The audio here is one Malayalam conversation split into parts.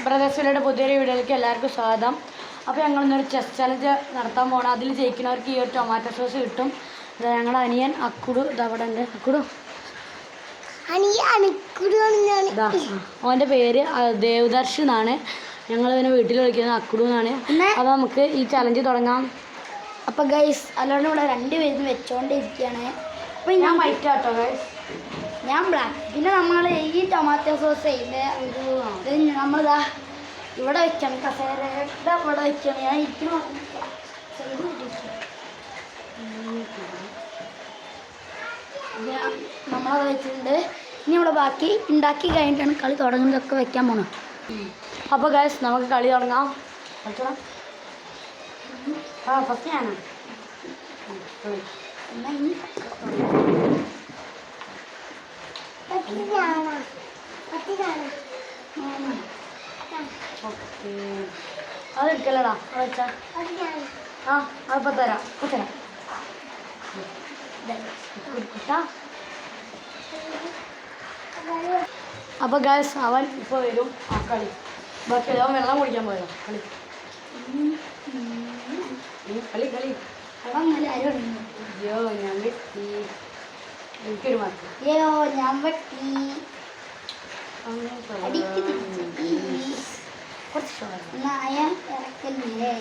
ബ്രദേഴ്സിലൂടെ പുതിയൊരു വീഡിയോയിലേക്ക് എല്ലാവർക്കും സ്വാഗതം. അപ്പോൾ ഞങ്ങളിന്നൊരു ചെസ് ചലഞ്ച് നടത്താൻ പോകണം. അതിൽ ജയിക്കുന്നവർക്ക് ഈ ഒരു ടൊമാറ്റോ സോസ് കിട്ടും. ഞങ്ങളുടെ അനിയൻ അക്കുടു ഇതവിടെ ഉണ്ട്. അക്കുടു അവൻ്റെ പേര് ദേവദർശ് എന്നാണ്. ഞങ്ങളിവനെ വീട്ടിൽ വിളിക്കുന്നത് അക്കുടു എന്നാണ്. അപ്പോൾ നമുക്ക് ഈ ചലഞ്ച് തുടങ്ങാം. അപ്പോൾ ഗൈസ് അല്ലാണ്ട് ഇവിടെ രണ്ടുപേരും വെച്ചോണ്ടിരിക്കുകയാണ്. അപ്പോൾ ഞാൻ വൈറ്റ് ആട്ടോ ഗൈസ്, ഞാൻ ബ്ലാക്ക്. പിന്നെ നമ്മൾ ഈ ടൊമാറ്റോ സോസ് നമ്മളിതാ ഇവിടെ വെക്കണം, കസേരയുടെ ഇവിടെ വെക്കണം. ഞാൻ ഇരിക്കുന്നു നമ്മളത് വെച്ചിട്ടുണ്ട്. ഇനി നമ്മൾ ബാക്കി ഉണ്ടാക്കി കഴിഞ്ഞിട്ടാണ് കളി തുടങ്ങുന്നതൊക്കെ വെക്കാൻ പോകണം. അപ്പോൾ ഗൈസ് നമുക്ക് കളി തുടങ്ങാം. കളിച്ചോളാം. ഫസ്റ്റ് ഞാനാണ്. ഓക്കെ, അത് എടുക്കല്ലടാ, അത് വെച്ചാ അതിപ്പോൾ തരാം. അപ്പോൾ ഗൈസ് അവൻ ഇപ്പോൾ വരും. കളി ബാക്കി അവൻ വെള്ളം കുടിക്കാൻ പോയതാ. കളി കളി കളി അയ്യോ ഞാൻ വെട്ടി. എനിക്കൊരു മാർക്ക്. അയ്യോ ഞാൻ വെട്ടി. കുറച്ച് നായ ഇറക്കല്ലേ.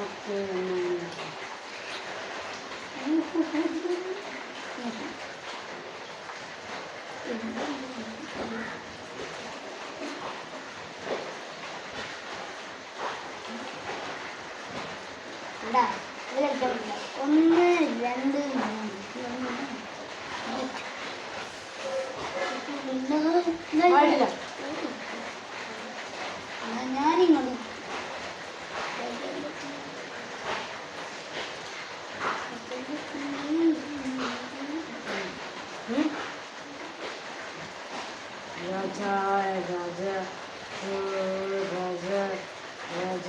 ഓക്കെ, ഒന്ന് രണ്ട് ഞാനിങ്ങോട്ട് രാജ രാജ രാജ രാജ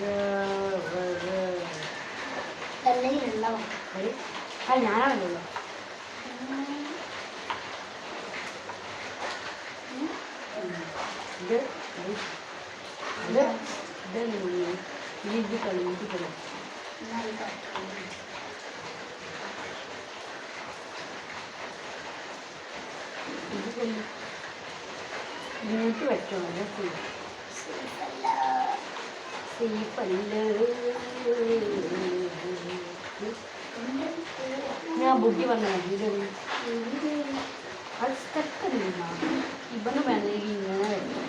രാജ തലയിലുള്ള ഞാനാണല്ലോ. ഇത് ഇത് ഇത് കളി ഇത് കളി ഇങ്ങോട്ട് വെച്ചോ. ഞാൻ ബുദ്ധി പറഞ്ഞു അത് തെക്കല്ല. ഇവന്ന് വേണമെങ്കിൽ ഇങ്ങനെ വെക്കും,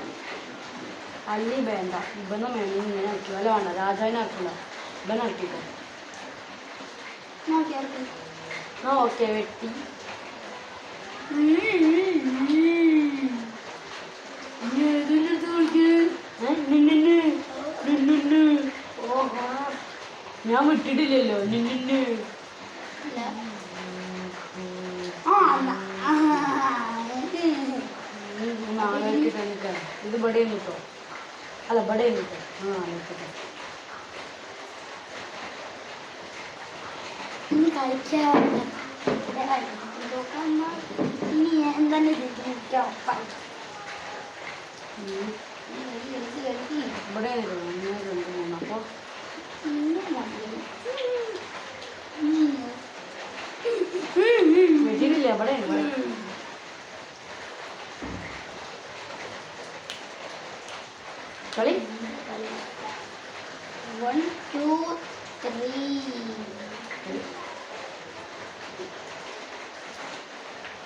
അല്ലി വേണ്ട. ഇവന്ന് വേണമെങ്കിൽ ഇങ്ങനെ വെക്കും. അല്ല വേണ്ട, രാജാവിനെ ആക്കില്ല, ഇവനാക്കിക്കോ. ഓക്കെ, വെട്ടി. ഞാൻ വിട്ടിട്ടില്ലല്ലോ നിന്നെ. ഇത് ഇവിടെ നിൽക്കോ, അല്ല ഇവിടെ നിൽക്കോ. നിൽക്കട്ടെ. ഇനി എന്താണ് ഇവിടെ അപ്പോൾ വെച്ചിട്ടില്ല. ഇവിടെ കളി 1 2 3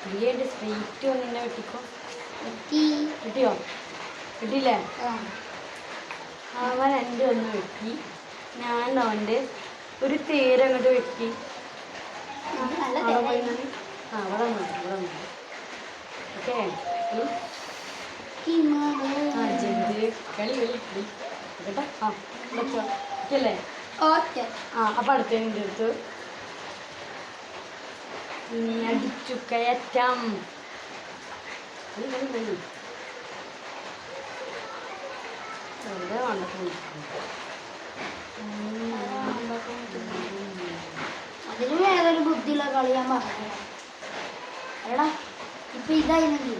ക്രിയേറ്റ് സ്ട്രെയിറ്റ് നിന്നെ വെട്ടിക്കോ. വെട്ടി. കിട്ടിയോ? കിട്ടിയില്ലേ? അവൻ എൻ്റെ ഒന്ന് വെട്ടി. ഞാൻ അവൻ്റെ ഒരു തേരങ്ങോട്ട് വെട്ടി. അവിടെ പോയി അവിടെ ഓക്കെ. ജെന്റ് കളി കളി കളി കേട്ടോ. വെച്ചോ. ഓക്കെ. അപ്പം അടുത്തതിൻ്റെ അടുത്ത് ഇനി അടിച്ചു കയറ്റാം. കളി കളി കളി വെറുതെ വന്നിട്ട് അതിലും ഏതൊരു ബുദ്ധിയുള്ള കളി ഞാൻ പറഞ്ഞു. എടാ ഇപ്പം ഇതായിരുന്നെങ്കിൽ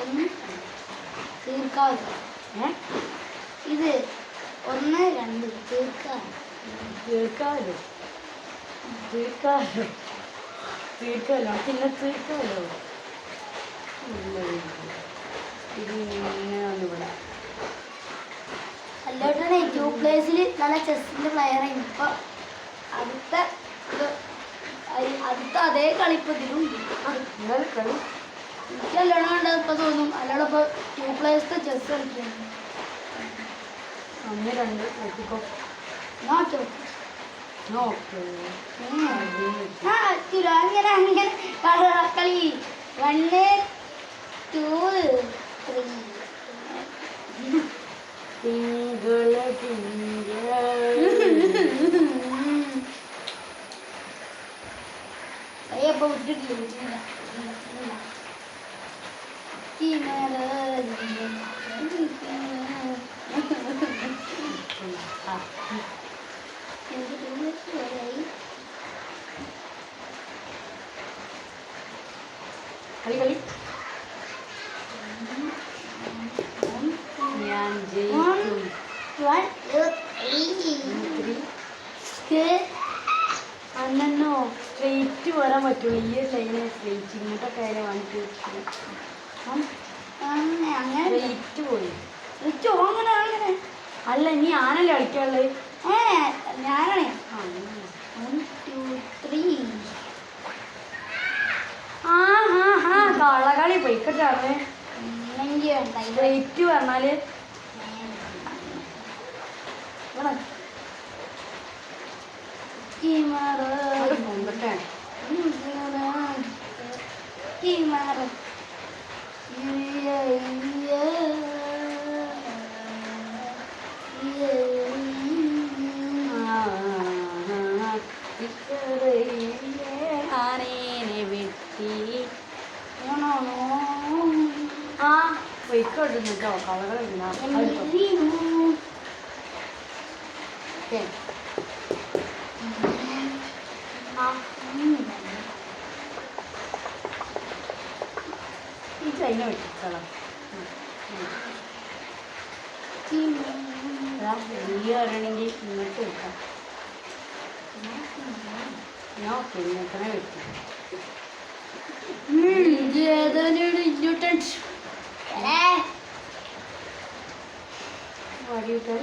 ഒന്ന് തീർക്കാവില്ല. ഇത് 1 2 തീർക്കാം. തീർക്കാമല്ലോ തീർക്കാമല്ലോ തീർക്കാമല്ലോ പിന്നെ തീർക്കാമല്ലോ. ഇത് ഇങ്ങനെയാണ് ഇവിടെ. അല്ലോട്ടനെ 2 പ്ലേസിൽ നല്ല ചെസ്സിന്റെ പ്ലെയറായി. ഇപ്പൊ അടുത്ത അതേ കളിപ്പതിലുണ്ട്. നിങ്ങൾ കളി എനിക്ക് അല്ലോണം കണ്ടത് ഇപ്പൊ തോന്നും അല്ലോടെ ഇപ്പൊ 2 പ്ലേസിന്റെ ചെസ് കളിക്കുകയാണ്. 1 2 എത്തിക്കോ. നോട്ടോ ഓക്കെ അങ്ങനെ അങ്ങനെ കളി 1 2 3 തിങ്കള തിങ്കള അയ്യപ്പോ വിട്ടിട്ടില്ല. കളി കളി ഞാൻ ജയിക്കും. 1 2 3 അന്നോ സ്ട്രെയിറ്റ് വരാൻ പറ്റുള്ളൂ. ഈ ലൈന് സ്ട്രെയിറ്റ് ഇങ്ങോട്ടൊക്കെ ആയാലും വന്നിട്ട് അങ്ങനെ സ്ട്രെയിറ്റ് പോയി. അങ്ങനെ അങ്ങനെ അല്ല ഇനി ആനല്ലേ കളിക്കാനുള്ളത്. ഞാനാണേ. ആ 1 2 3 ആ ഹാ ഹാ കളകളി പോയിക്കട്ടാണ്. എനിക്ക് വേണ്ട. സ്ട്രെയിറ്റ് പറഞ്ഞാല് പൊങ്കട്ടെ. ആനേനെ വെട്ടി ആ പൊയ്ക്കോട്ടുന്നു കേട്ടോ. കളകളില്ല. ഈ ചൈന വെട്ടിക്കളാം. ഈ വരണമെങ്കിൽ ഇങ്ങോട്ട് വെക്കാം. ഞാൻ ഓക്കെ ഇങ്ങോട്ടനെ വെട്ടി. വടിയിട്ട്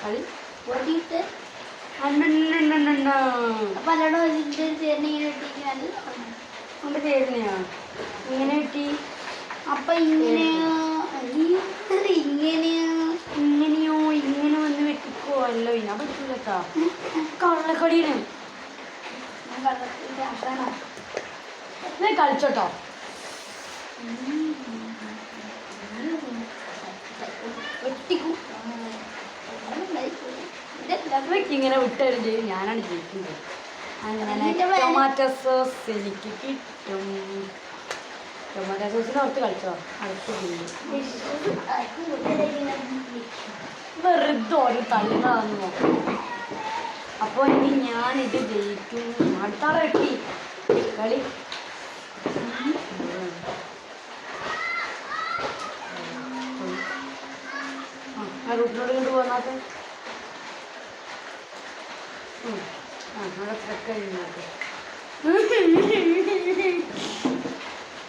കളി ഓടിയിട്ട് അണ്ണ അപ്പൊ അല്ലോടെ ഇങ്ങനെ ഇട്ടിട്ട് കൊണ്ട് ചേരുന്നയാ ഇങ്ങനെ കിട്ടി. അപ്പൊ ഇങ്ങനെയോ ഇങ്ങനെയോ ഇങ്ങനെയോ ഇങ്ങനെ വന്ന് വെട്ടിക്കോ. അല്ലോ ഇനാ പറ്റൂലത്താ കള്ളക്കളിയാണ്. കളിച്ചോട്ടോ. ഇങ്ങനെ വിട്ടരും ചെയ്യും. ഞാനാണ് ജയിക്കുന്നത്. അങ്ങനെ ടൊമാറ്റോ സോസ് എനിക്ക് കിട്ടും. ടൊമാറ്റോ സോസിന് ഓർത്ത് കളിച്ചോ. അടുത്ത് വെറുതെ ഓരോ തള്ളുന്നതാന്ന് നോക്കാം. അപ്പോൾ ഇനി ഞാനിത് ജയിക്കും. അടുത്താളെ വെട്ടി കളി. ആ റൂട്ടിനോട് കൊണ്ട് പോകാത്ത അവിടെ കഴിഞ്ഞോട്ടെ.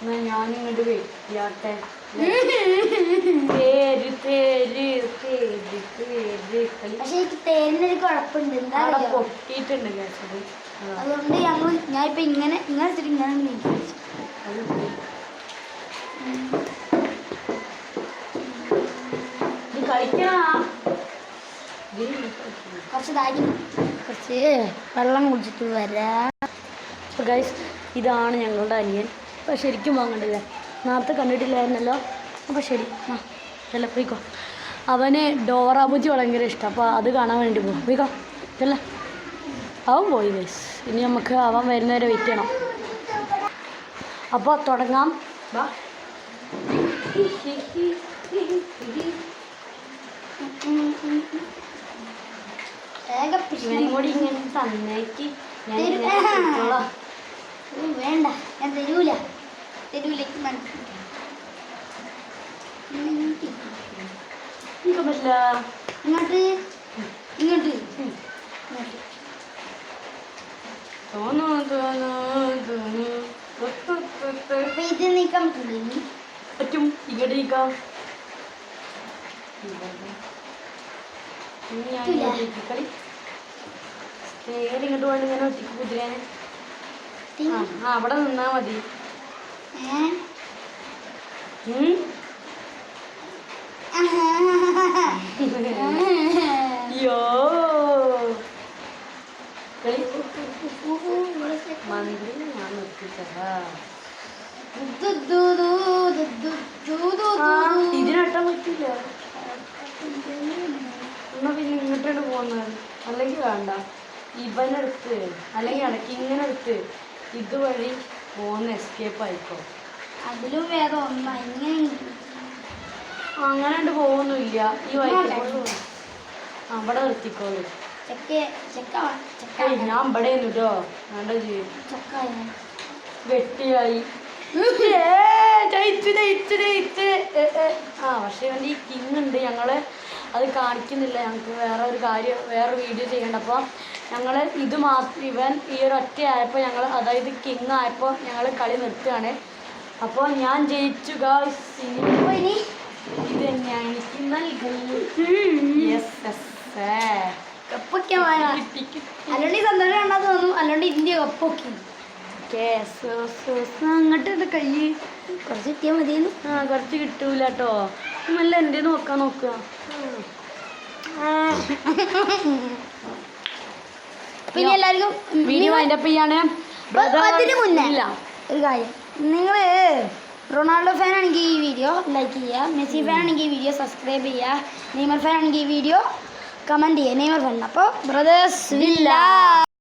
എന്നാ ഞാനിങ്ങോട്ട് വെട്ടിയാട്ടെ. തേര് തേര് തേര് തേര് കളി. പക്ഷെ എനിക്ക് തേരിനൊരു കുഴപ്പമുണ്ട്. എന്താ അവിടെ അറിയോ? പൊട്ടിയിട്ടുണ്ട് കേട്ടത്. അതുകൊണ്ട് ഞാനിപ്പോ ഇങ്ങനെ വെച്ചിട്ട് ഇങ്ങനെ അത് ഇത് കളിക്കണ കുറച്ച് ഇതാക്കി കുറച്ച് വെള്ളം കുടിച്ചിട്ട് വരാം. അപ്പോൾ ഗൈസ് ഇതാണ് ഞങ്ങളുടെ അനിയൻ. അപ്പോൾ ശരിക്കും വാങ്ങണ്ടല്ലേ, നേരത്തെ കണ്ടിട്ടില്ലായിരുന്നല്ലോ. അപ്പോൾ ശരി ആ ചെല്ല പോയിക്കോ. അവന് ഡോറാബുജി ഭയങ്കര ഇഷ്ടം. അപ്പോൾ അത് കാണാൻ വേണ്ടി പോകും. പോയിക്കോ ചെല്ല. അവൻ പോയി ഗൈസ്. ഇനി നമുക്ക് അവൻ വരുന്നവരെ വെയിറ്റ് ചെയ്യണം. അപ്പോൾ തുടങ്ങാം. വാ ഇവനും കൂടി ഇങ്ങനെ തന്നേക്ക് ഞാൻ എടുത്തോളാം. വേണ്ട, ഞാൻ തരൂല. തരൂലേക്ക് മനസ്സിലാക്കി എനിക്ക് പറ്റില്ല. ഇങ്ങോട്ട് ഇങ്ങോട്ട് തോന്നു തോന്നു തോന്നു അപ്പൊ ഇത് നീക്കാൻ പറ്റില്ല. പറ്റും. ഇങ്ങോട്ട് നീക്കാം. ഇനി ഞാൻ ഇങ്ങോട്ടേക്ക് കളി നേരെ ഇങ്ങോട്ട് വേണ്ട ഇങ്ങനെ ഒറ്റയ്ക്ക് കുതിരാന്. ആ അവിടെ നിന്നാ മതി. അയ്യോ കളി മന്ത്രി ഞാൻ നിർത്തിച്ചതാ. ഇതിനട്ടാൻ പറ്റില്ല. എന്നാ പിന്നെ ഇങ്ങോട്ടാണ് പോകുന്നത്. അല്ലെങ്കിൽ വേണ്ട, ഇവനെടുത്ത് അല്ലെങ്കിൽ ഇടയ്ക്ക് ഇങ്ങനെ എടുത്ത് ഇതുവഴി പോകുന്ന എസ്കേപ്പ് ആയിക്കോ. അതിലും വേഗം ഒന്നാ ഇങ്ങനെ അങ്ങനെ ഉണ്ട് പോകുന്നില്ല. ഈ വഴിക്ക് അവിടെ നിർത്തിക്കോളൂ. ഞാൻ ഇവിടെ കേട്ടോ വേണ്ട ചെയ്യും. വെട്ടിയായി പക്ഷെ ഈ കിങ് ഉണ്ട്. ഞങ്ങള് അത് കാണിക്കുന്നില്ല. ഞങ്ങൾക്ക് വേറെ വീഡിയോ ചെയ്യണ്ട. അപ്പോൾ ഞങ്ങൾ ഇത് മാത്രം ഇവൻ ഈ ഒരു ഒറ്റ ആയപ്പോൾ ഞങ്ങൾ അതായത് കിങ് ആയപ്പോൾ ഞങ്ങൾ കളി നിർത്തുകയാണ്. അപ്പോൾ ഞാൻ ജയിച്ചു ഗായ്സ്. ഇനി ഇത് തന്നെയാണ് എനിക്ക് നൽകുന്നത്. കപ്പൊക്കെ അല്ലോണ്ട് സന്തോഷം കണ്ടാ തോന്നും. അല്ലോണ്ട് ഇന്ത്യ കപ്പൊക്കെ അങ്ങോട്ട് കൈ കുറച്ച് കിട്ടിയാൽ മതിയെന്ന്. കുറച്ച് കിട്ടൂല കേട്ടോ. നല്ല എൻ്റെ നോക്കാൻ നോക്കുക. പിന്നെ എല്ലാവർക്കും വീഡിയോ വൈൻഡപ്പ് ചെയ്യാണ്. അതിന് മുന്നേ ഒരു കാര്യം, നിങ്ങൾ റൊണാൾഡോ ഫാൻ ആണെങ്കിൽ ഈ വീഡിയോ ലൈക്ക് ചെയ്യുക, മെസ്സി ഫാൻ ആണെങ്കിൽ ഈ വീഡിയോ സബ്സ്ക്രൈബ് ചെയ്യുക, നെയ്മർ ഫാൻ ആണെങ്കിൽ ഈ വീഡിയോ കമൻറ്റ് ചെയ്യുക. നെയ്മർ ഫാൻ അപ്പോൾ ബ്രദേഴ്സ് വില്ല.